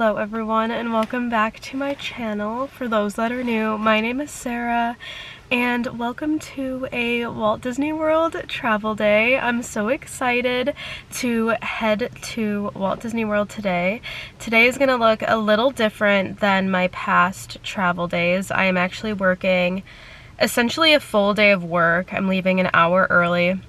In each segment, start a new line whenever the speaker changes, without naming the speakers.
Hello everyone and welcome back to my channel. For those that are new, my name is Sarah and welcome to a Walt Disney World travel day. I'm so excited to head to Walt Disney World today. Today is going to look a little different than my past travel days. I am actually working essentially a full day of work. I'm leaving an hour early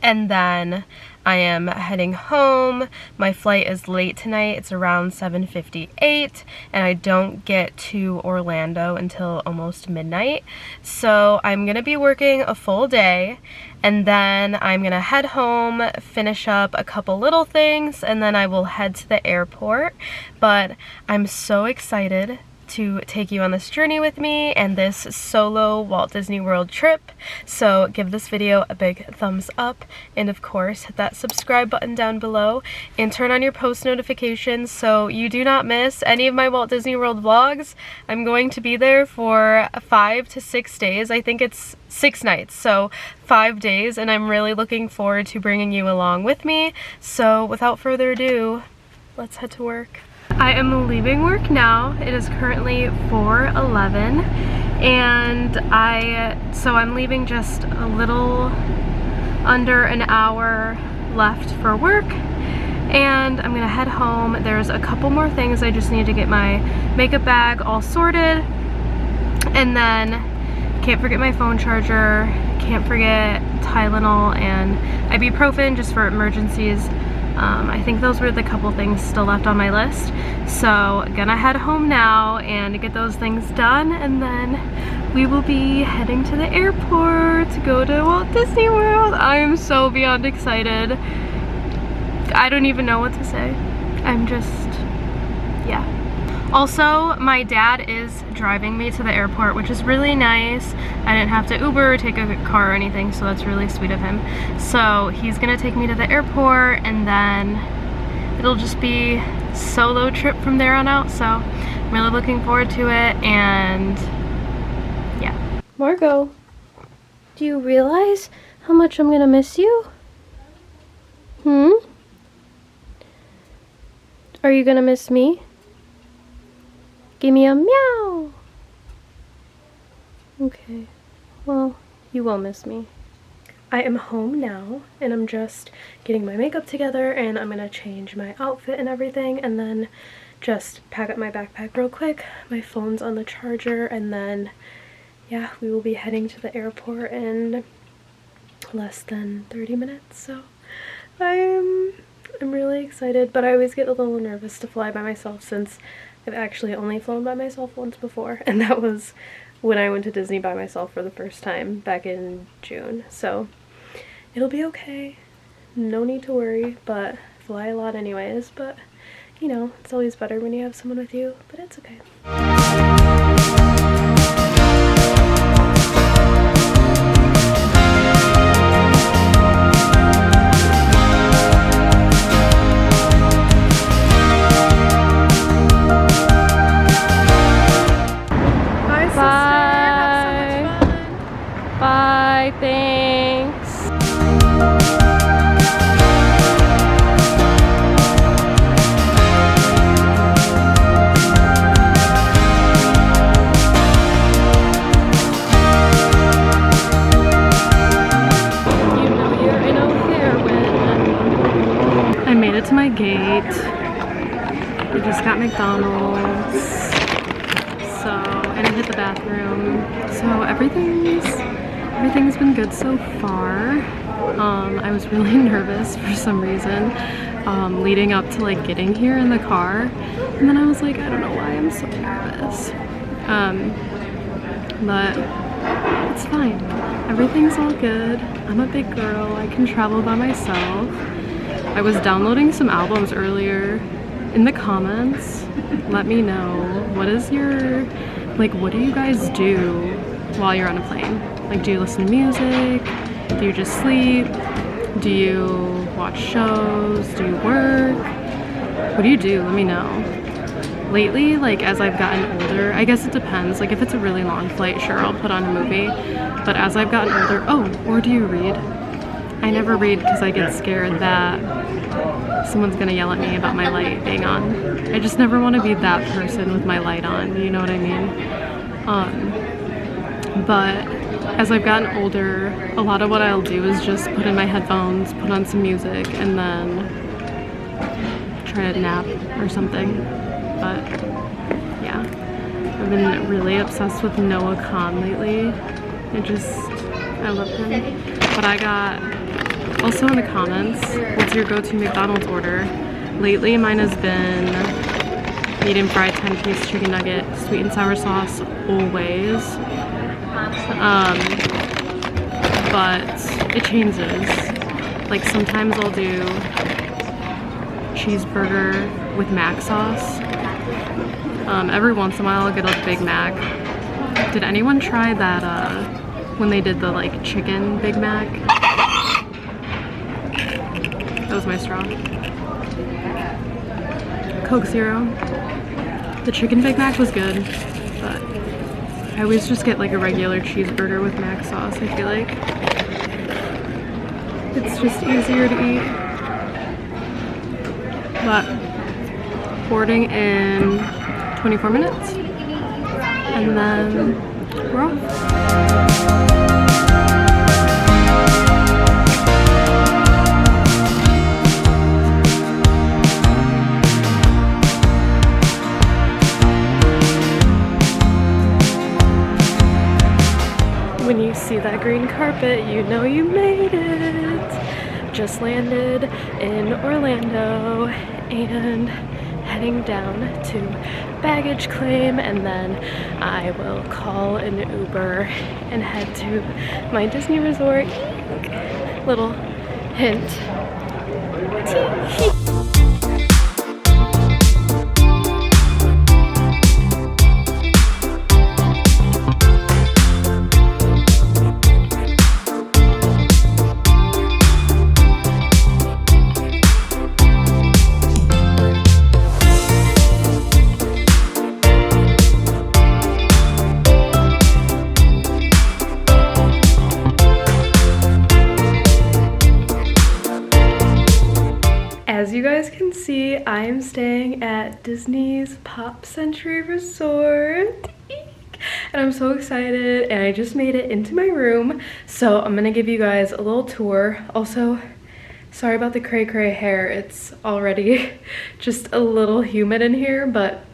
and then I am heading home. My flight is late tonight. It's around 7:58 and I don't get to Orlando until almost midnight. So I'm gonna be working a full day and then I'm gonna head home, finish up a couple little things, and then I will head to the airport. But I'm so excited to take you on this journey with me and this solo Walt Disney World trip. So give this video a big thumbs up and of course hit that subscribe button down below and turn on your post notifications so you do not miss any of my Walt Disney World vlogs. I'm going to be there for 5 to 6 days. I think it's 6 nights, so 5 days, and I'm really looking forward to bringing you along with me. So without further ado, let's head to work. I am leaving work now. It is currently 4:11 and I'm leaving just a little under an hour left for work and I'm gonna head home. There's a couple more things. I just need to get my makeup bag all sorted and then can't forget my phone charger, can't forget Tylenol and ibuprofen just for emergencies. I think those were the couple things still left on my list. So gonna head home now and get those things done and then we will be heading to the airport to go to Walt Disney World. I am so beyond excited. I don't even know what to say. I'm just, yeah. Also, my dad is driving me to the airport, which is really nice. I didn't have to Uber or take a car or anything, so that's really sweet of him. So he's gonna take me to the airport and then it'll just be a solo trip from there on out. So I'm really looking forward to it and yeah. Margot, do you realize how much I'm gonna miss you? Are you gonna miss me? Give me a meow. Okay, well, you will miss me. I am home now and I'm just getting my makeup together and I'm gonna change my outfit and everything and then just pack up my backpack real quick. My phone's on the charger and then, yeah, we will be heading to the airport in less than 30 minutes. So I'm really excited, but I always get a little nervous to fly by myself since I've actually only flown by myself once before, and that was when I went to Disney by myself for the first time back in June. So it'll be okay. No need to worry, but fly a lot anyways. But, you know, it's always better when you have someone with you, but it's okay. Bye, thanks. You know you're in a heroine. I made it to my gate. I just got McDonald's. So, and I hit the bathroom. So everything's been good so far. I was really nervous for some reason leading up to like getting here in the car, and then I was like, I don't know why I'm so nervous. But it's fine. Everything's all good. I'm a big girl. I can travel by myself. I was downloading some albums earlier. In the comments, let me know what is your, like, what do you guys do while you're on a plane? Like, do you listen to music? Do you just sleep? Do you watch shows? Do you work? What do you do? Let me know. Lately, like, as I've gotten older, I guess it depends. Like, if it's a really long flight, sure, I'll put on a movie. But as I've gotten older, oh, or do you read? I never read because I get scared that someone's gonna yell at me about my light being on. I just never want to be that person with my light on, you know what I mean? But as I've gotten older, a lot of what I'll do is just put in my headphones, put on some music, and then try to nap or something. But yeah, I've been really obsessed with Noah Khan lately. I love him. But I got, also in the comments, what's your go-to McDonald's order? Lately mine has been medium fried 10-piece chicken nugget, sweet and sour sauce, always. But it changes. Like sometimes I'll do cheeseburger with mac sauce. Every once in a while I'll get a Big Mac. Did anyone try that when they did the like chicken Big Mac? That was my straw. Coke Zero. The chicken Big Mac was good, but I always just get like a regular cheeseburger with mac sauce. I feel like it's just easier to eat. But boarding in 24 minutes, and then we're off. When you see that green carpet, you know you made it. Just landed in Orlando and heading down to baggage claim, and then I will call an Uber and head to my Disney resort. Little hint. As you guys can see, I am staying at Disney's Pop Century Resort. And I'm so excited, and I just made it into my room. So I'm gonna give you guys a little tour. Also, sorry about the cray cray hair. It's already just a little humid in here, but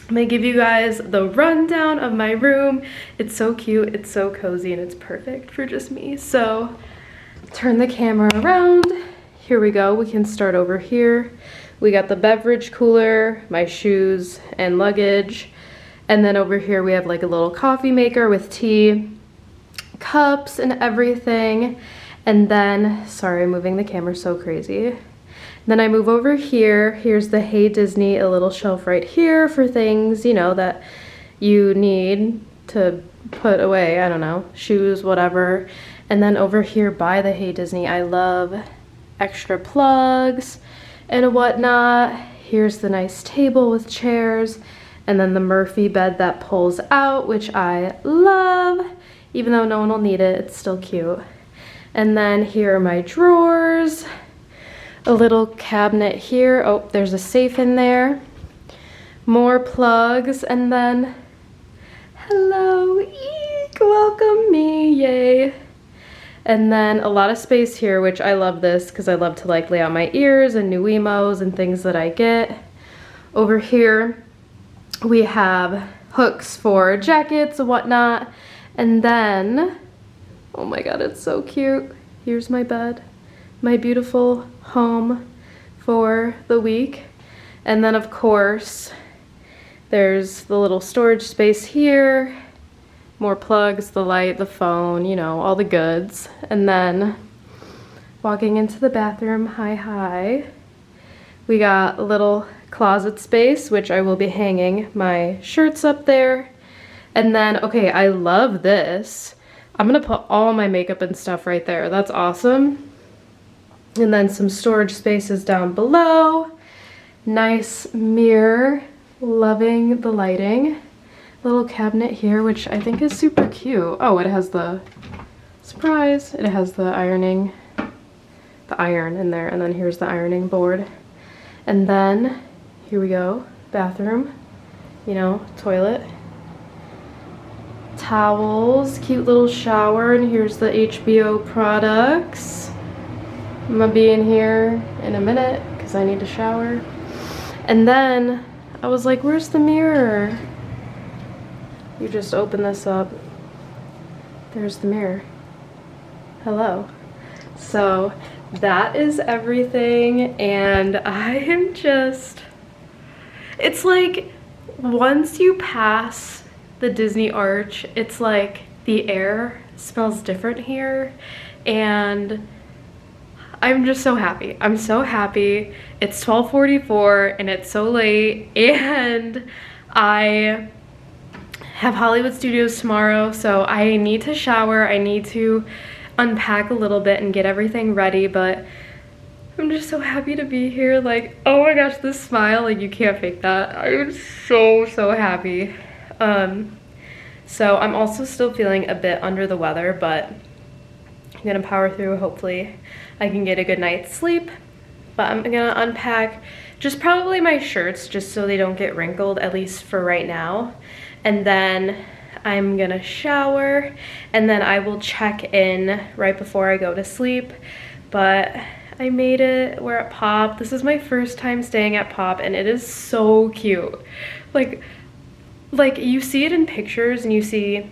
I'm gonna give you guys the rundown of my room. It's so cute, it's so cozy, and it's perfect for just me. So turn the camera around. Here we go, we can start over here. We got the beverage cooler, my shoes and luggage. And then over here we have like a little coffee maker with tea, cups and everything. And then, sorry, I'm moving the camera so crazy. Then I move over here. Here's the Hey Disney, a little shelf right here for things, you know, that you need to put away, I don't know, shoes, whatever. And then over here by the Hey Disney, I love extra plugs and whatnot. Here's the nice table with chairs, and then the Murphy bed that pulls out, which I love. Even though no one will need it, it's still cute. And then here are my drawers, a little cabinet here. Oh, there's a safe in there, more plugs, and then hello, eek, welcome me, yay. And then a lot of space here, which I love this because I love to like lay out my ears and new emos and things that I get. Over here, we have hooks for jackets and whatnot. And then, oh my God, it's so cute. Here's my bed, my beautiful home for the week. And then of course, there's the little storage space here. More plugs, the light, the phone, you know, all the goods. And then walking into the bathroom, hi. We got a little closet space, which I will be hanging my shirts up there. And then, okay, I love this. I'm gonna put all my makeup and stuff right there. That's awesome. And then some storage spaces down below. Nice mirror, loving the lighting. Little cabinet here, which I think is super cute. Oh, it has the, surprise, it has the ironing the iron in there, and then here's the ironing board. And then here we go, bathroom, you know, toilet, towels, cute little shower, and here's the HBO products. I'm gonna be in here in a minute because I need to shower. And then I was like, where's the mirror? You just open this up. There's the mirror. Hello. So that is everything, and I am just, it's like once you pass the Disney Arch, it's like the air smells different here, and I'm just so happy. I'm so happy. It's 12:44 and it's so late, and I have Hollywood Studios tomorrow, so I need to shower. I need to unpack a little bit and get everything ready, but I'm just so happy to be here. Like, oh my gosh, this smile, like you can't fake that. I'm so happy. So I'm also still feeling a bit under the weather, but I'm gonna power through. Hopefully I can get a good night's sleep. But I'm gonna unpack just probably my shirts just so they don't get wrinkled, at least for right now. And then I'm gonna shower, and then I will check in right before I go to sleep. But I made it. We're at Pop. This is my first time staying at Pop, and it is so cute. Like you see it in pictures, and you see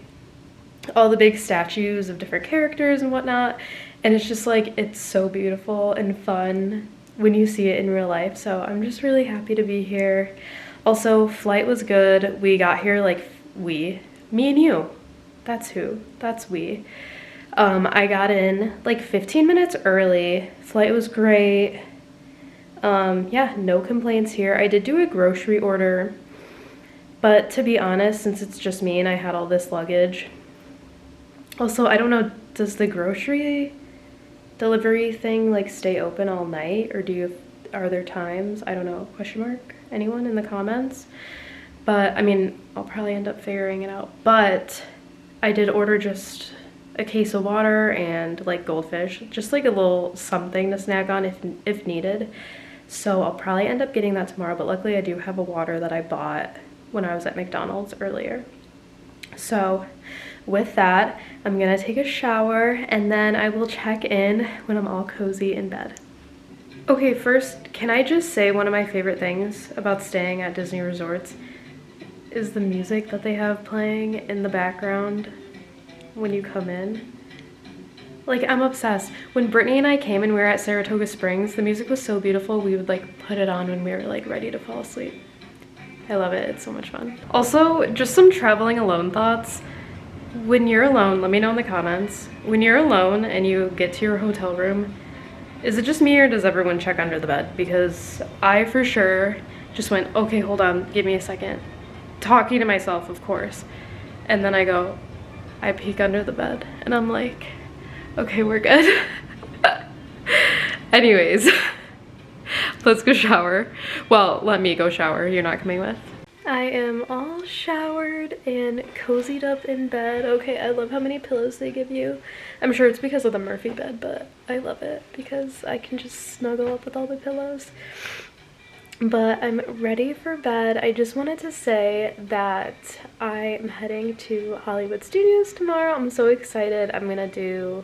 all the big statues of different characters and whatnot, and it's just like, it's so beautiful and fun when you see it in real life. So I'm just really happy to be here. Also, flight was good. We got here like me and you. That's who. That's we. I got in like 15 minutes early. Flight was great. Yeah, no complaints here. I did do a grocery order, but to be honest, since it's just me and I had all this luggage. Also, I don't know, does the grocery delivery thing like stay open all night, or are there times? I don't know, question mark? Anyone in the comments? But I mean, I'll probably end up figuring it out. But I did order just a case of water and like goldfish, just like a little something to snack on if needed. So I'll probably end up getting that tomorrow, but luckily I do have a water that I bought when I was at McDonald's earlier. So with that, I'm gonna take a shower, and then I will check in when I'm all cozy in bed. Okay, first, can I just say one of my favorite things about staying at Disney resorts is the music that they have playing in the background when you come in. Like, I'm obsessed. When Brittany and I came and we were at Saratoga Springs, the music was so beautiful, we would like put it on when we were like ready to fall asleep. I love it, it's so much fun. Also, just some traveling alone thoughts. When you're alone, let me know in the comments. When you're alone and you get to your hotel room, is it just me or does everyone check under the bed? Because I for sure just went, okay, hold on, give me a second. Talking to myself, of course. And then I peek under the bed and I'm like, okay, we're good. Anyways, let's go shower. Well, let me go shower, you're not coming with. I am all showered and cozied up in bed. Okay, I love how many pillows they give you. I'm sure it's because of the Murphy bed, but I love it because I can just snuggle up with all the pillows. But I'm ready for bed. I just wanted to say that I am heading to Hollywood Studios tomorrow. I'm so excited. I'm gonna do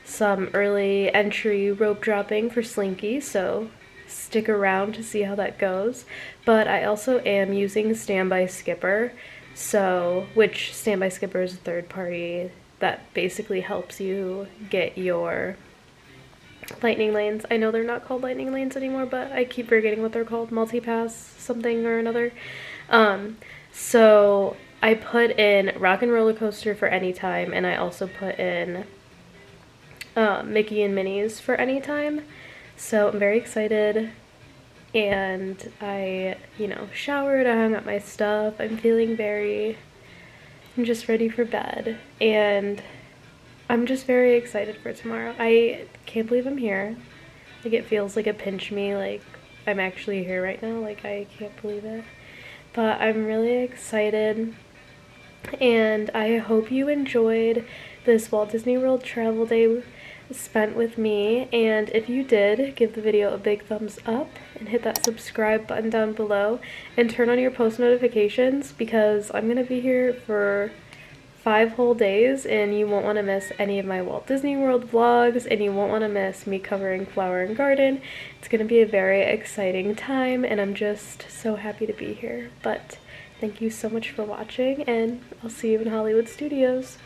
some early entry rope dropping for Slinky, so stick around to see how that goes. But I also am using Standby Skipper, which Standby Skipper is a third party that basically helps you get your lightning lanes. I know they're not called lightning lanes anymore, but I keep forgetting what they're called. Multipass something or another. So I put in Rock and Roller Coaster for Anytime, and I also put in Mickey and Minnie's for Anytime. So I'm very excited, and I, showered, I hung up my stuff. I'm just ready for bed, and I'm just very excited for tomorrow. I can't believe I'm here. Like, it feels like a pinch me, like I'm actually here right now. Like, I can't believe it. But I'm really excited, and I hope you enjoyed this Walt Disney World travel day spent with me. And if you did, give the video a big thumbs up and hit that subscribe button down below and turn on your post notifications, because I'm gonna be here for 5 whole days and you won't want to miss any of my Walt Disney World vlogs, and you won't want to miss me covering Flower and Garden. It's going to be a very exciting time and I'm just so happy to be here. But thank you so much for watching, and I'll see you in Hollywood Studios.